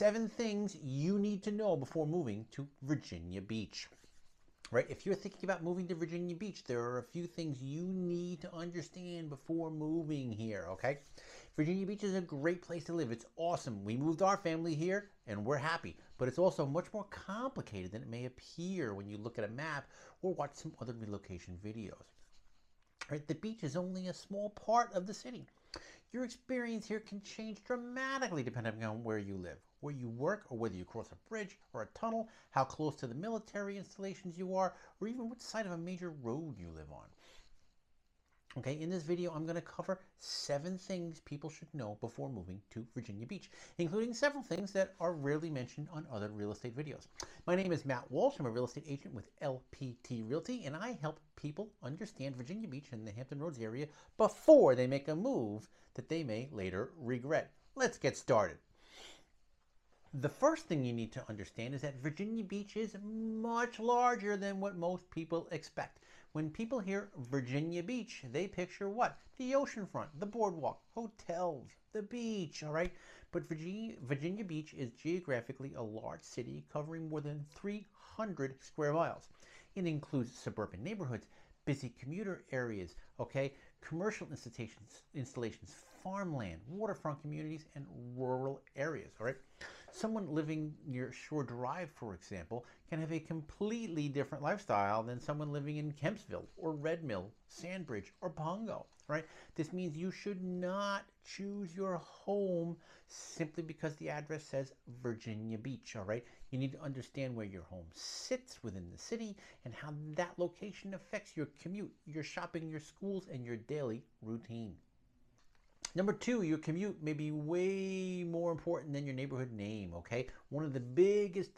7 things you need to know before moving to Virginia Beach. Right? If you're thinking about moving to Virginia Beach, there are a few things you need to understand before moving here, okay? Virginia Beach is a great place to live. It's awesome. We moved our family here and we're happy, but it's also much more complicated than it may appear when you look at a map or watch some other relocation videos. Right? The beach is only a small part of the city. Your experience here can change dramatically depending on where you live, where you work, or whether you cross a bridge or a tunnel, how close to the military installations you are, or even which side of a major road you live on. Okay, in this video, I'm going to cover 7 things people should know before moving to Virginia Beach, including several things that are rarely mentioned on other real estate videos. My name is Matt Walsh. I'm a real estate agent with LPT Realty, and I help people understand Virginia Beach and the Hampton Roads area before they make a move that they may later regret. Let's get started. The first thing you need to understand is that Virginia Beach is much larger than what most people expect. When people hear Virginia Beach, they picture what? The oceanfront, the boardwalk, hotels, the beach, all right? But Virginia Beach is geographically a large city covering more than 300 square miles. It includes suburban neighborhoods, busy commuter areas, okay, commercial installations, farmland, waterfront communities, and rural areas, all right? Someone living near Shore Drive, for example, can have a completely different lifestyle than someone living in Kempsville or Red Mill, Sandbridge, or Pongo, right? This means you should not choose your home simply because the address says Virginia Beach, all right? You need to understand where your home sits within the city and how that location affects your commute, your shopping, your schools, and your daily routine. Number 2, your commute may be way more important than your neighborhood name, okay? One of the biggest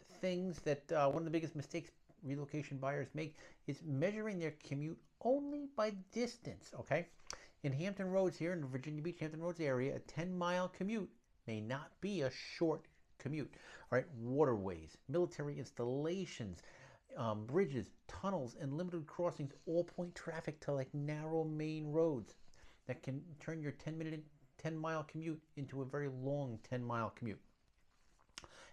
mistakes relocation buyers make is measuring their commute only by distance, okay? In Hampton Roads here in the Virginia Beach, Hampton Roads area, a 10-mile commute may not be a short commute, all right? Waterways, military installations, bridges, tunnels, and limited crossings all point traffic to like narrow main roads that can turn your 10-mile commute into a very long 10-mile commute.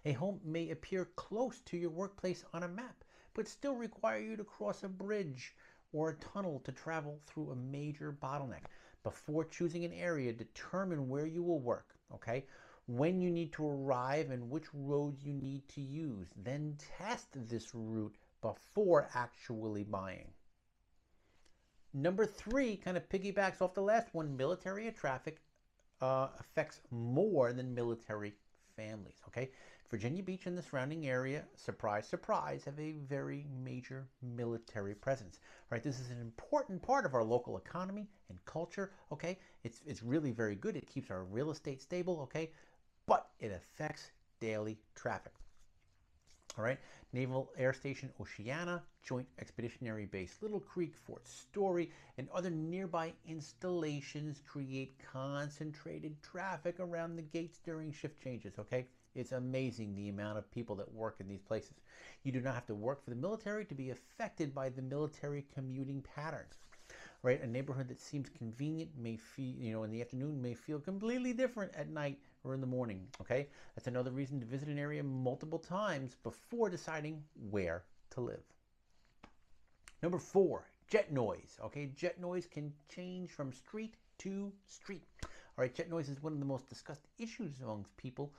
A home may appear close to your workplace on a map, but still require you to cross a bridge or a tunnel to travel through a major bottleneck. Before choosing an area, determine where you will work, okay? When you need to arrive and which roads you need to use. Then test this route before actually buying. Number 3 kind of piggybacks off the last one. Military traffic affects more than military families, okay? Virginia Beach and the surrounding area, surprise, surprise, have a very major military presence, right? This is an important part of our local economy and culture, okay? It's really very good. It keeps our real estate stable, okay? But it affects daily traffic. All right, Naval Air Station Oceana, Joint Expeditionary Base Little Creek, Fort Story, and other nearby installations create concentrated traffic around the gates during shift changes, okay? It's amazing the amount of people that work in these places. You do not have to work for the military to be affected by the military commuting patterns. Right, a neighborhood that seems convenient may feel, in the afternoon may feel completely different at night or in the morning, okay? That's another reason to visit an area multiple times before deciding where to live. Number 4, jet noise, okay? Jet noise can change from street to street. All right, jet noise is one of the most discussed issues amongst people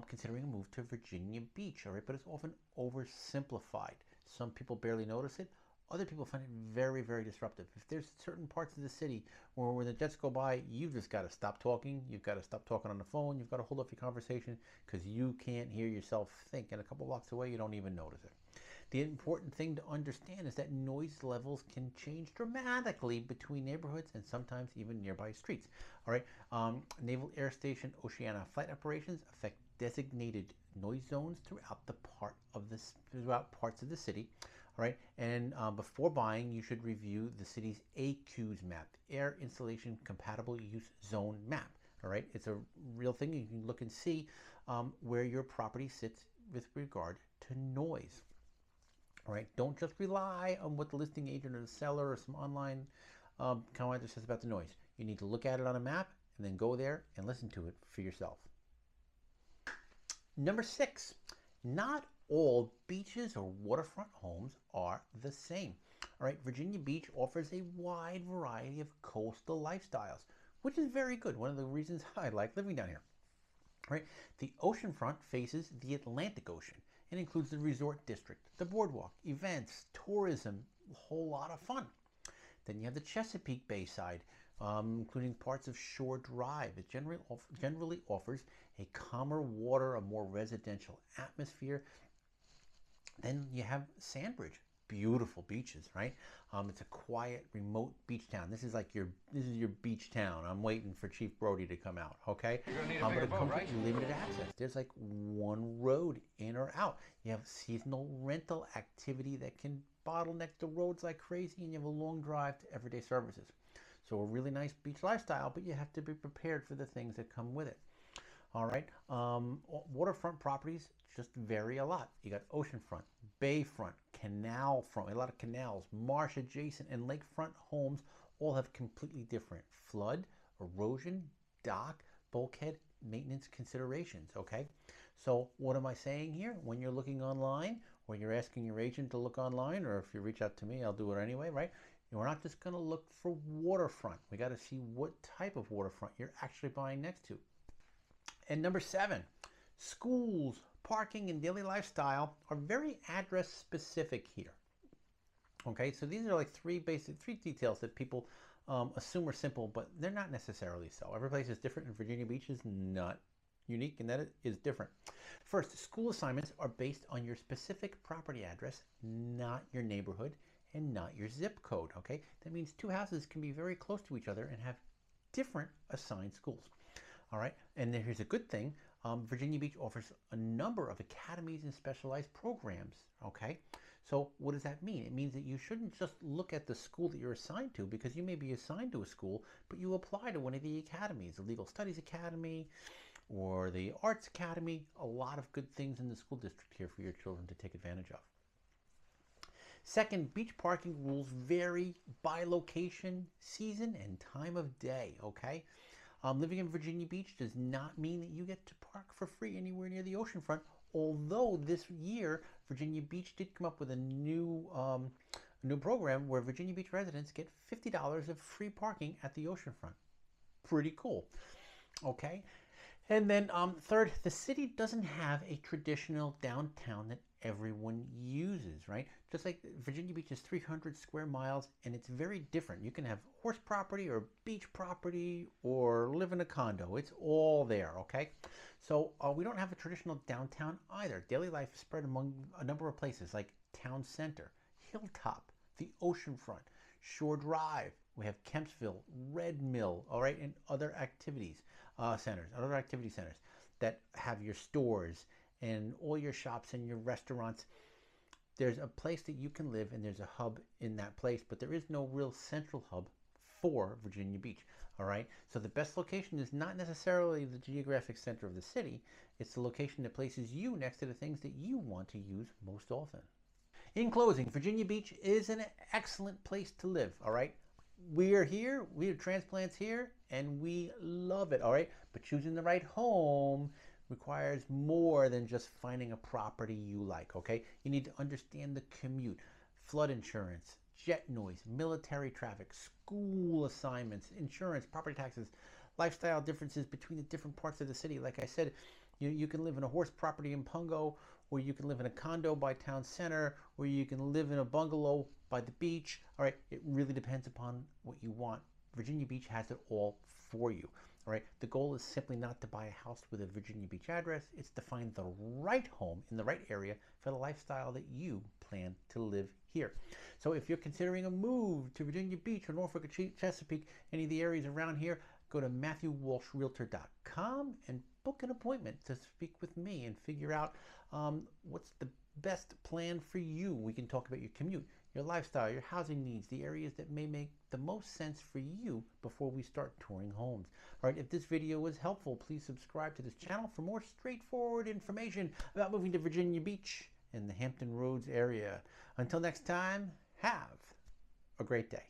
considering a move to Virginia Beach, all right? But it's often oversimplified. Some people barely notice it. Other people find it very, very disruptive. If there's certain parts of the city where when the jets go by, you've just got to stop talking. You've got to stop talking on the phone. You've got to hold up your conversation because you can't hear yourself think. And a couple blocks away, you don't even notice it. The important thing to understand is that noise levels can change dramatically between neighborhoods and sometimes even nearby streets. All right, Naval Air Station Oceana flight operations affect designated noise zones throughout parts of the city. All right, and before buying, you should review the city's AQs map, Air Installation Compatible Use Zone map. All right, it's a real thing. You can look and see where your property sits with regard to noise. All right, don't just rely on what the listing agent or the seller or some online commenter says about the noise. You need to look at it on a map and then go there and listen to it for yourself. Number 6, not all beaches or waterfront homes are the same. All right, Virginia Beach offers a wide variety of coastal lifestyles, which is very good. One of the reasons I like living down here. Right, the oceanfront faces the Atlantic Ocean. It includes the resort district, the boardwalk, events, tourism, a whole lot of fun. Then you have the Chesapeake Bay side, including parts of Shore Drive. It generally offers a calmer water, a more residential atmosphere. Then you have Sandbridge, beautiful beaches, right? It's a quiet, remote beach town. This is your beach town. I'm waiting for Chief Brody to come out, okay? But it comes with limited access. There's like one road in or out. You have seasonal rental activity that can bottleneck the roads like crazy, and you have a long drive to everyday services. So a really nice beach lifestyle, but you have to be prepared for the things that come with it. All right, waterfront properties just vary a lot. You got oceanfront, bayfront, canal front, a lot of canals, marsh adjacent, and lakefront homes all have completely different flood, erosion, dock, bulkhead, maintenance considerations, okay? So what am I saying here? When you're looking online, or you're asking your agent to look online, or if you reach out to me, I'll do it anyway, right? We're not just gonna look for waterfront. We gotta see what type of waterfront you're actually buying next to. And number 7, schools, parking, and daily lifestyle are very address specific here. Okay, so these are like three details that people assume are simple, but they're not necessarily so. Every place is different, and Virginia Beach is not unique in that it is different. First, school assignments are based on your specific property address, not your neighborhood and not your zip code, okay? That means 2 houses can be very close to each other and have different assigned schools. All right, and then here's a good thing. Virginia Beach offers a number of academies and specialized programs, okay? So what does that mean? It means that you shouldn't just look at the school that you're assigned to, because you may be assigned to a school, but you apply to one of the academies, the Legal Studies Academy or the Arts Academy. A lot of good things in the school district here for your children to take advantage of. Second, beach parking rules vary by location, season, and time of day, okay? Living in Virginia Beach does not mean that you get to park for free anywhere near the oceanfront, although this year Virginia Beach did come up with a new program where Virginia Beach residents get $50 of free parking at the oceanfront. Pretty cool, okay? And then third, the city doesn't have a traditional downtown that everyone uses, right? Just like Virginia Beach is 300 square miles, and it's very different. You can have horse property or beach property or live in a condo. It's all there, okay? So we don't have a traditional downtown either. Daily life is spread among a number of places like Town Center, Hilltop, the Oceanfront, Shore Drive. We have Kempsville, Red Mill, all right, and other activity centers that have your stores and all your shops and your restaurants. There's a place that you can live, and there's a hub in that place, but there is no real central hub for Virginia Beach, all right? So the best location is not necessarily the geographic center of the city. It's the location that places you next to the things that you want to use most often. In closing, Virginia Beach is an excellent place to live, all right? We are here, we have transplants here, and we love it, all right? But choosing the right home requires more than just finding a property you like, okay? You need to understand the commute, flood insurance, jet noise, military traffic, school assignments, insurance, property taxes, lifestyle differences between the different parts of the city. Like I said, you can live in a horse property in Pungo, or you can live in a condo by Town Center, or you can live in a bungalow by the beach. All right, it really depends upon what you want. Virginia Beach has it all for you. All right, the goal is simply not to buy a house with a Virginia Beach address. It's to find the right home in the right area for the lifestyle that you plan to live here. So if you're considering a move to Virginia Beach or Norfolk or Chesapeake, any of the areas around here, go to MatthewWalshRealtor.com and book an appointment to speak with me and figure out what's the best plan for you. We can talk about your commute, your lifestyle, your housing needs, the areas that may make the most sense for you before we start touring homes. All right, if this video was helpful, please subscribe to this channel for more straightforward information about moving to Virginia Beach and the Hampton Roads area. Until next time, have a great day.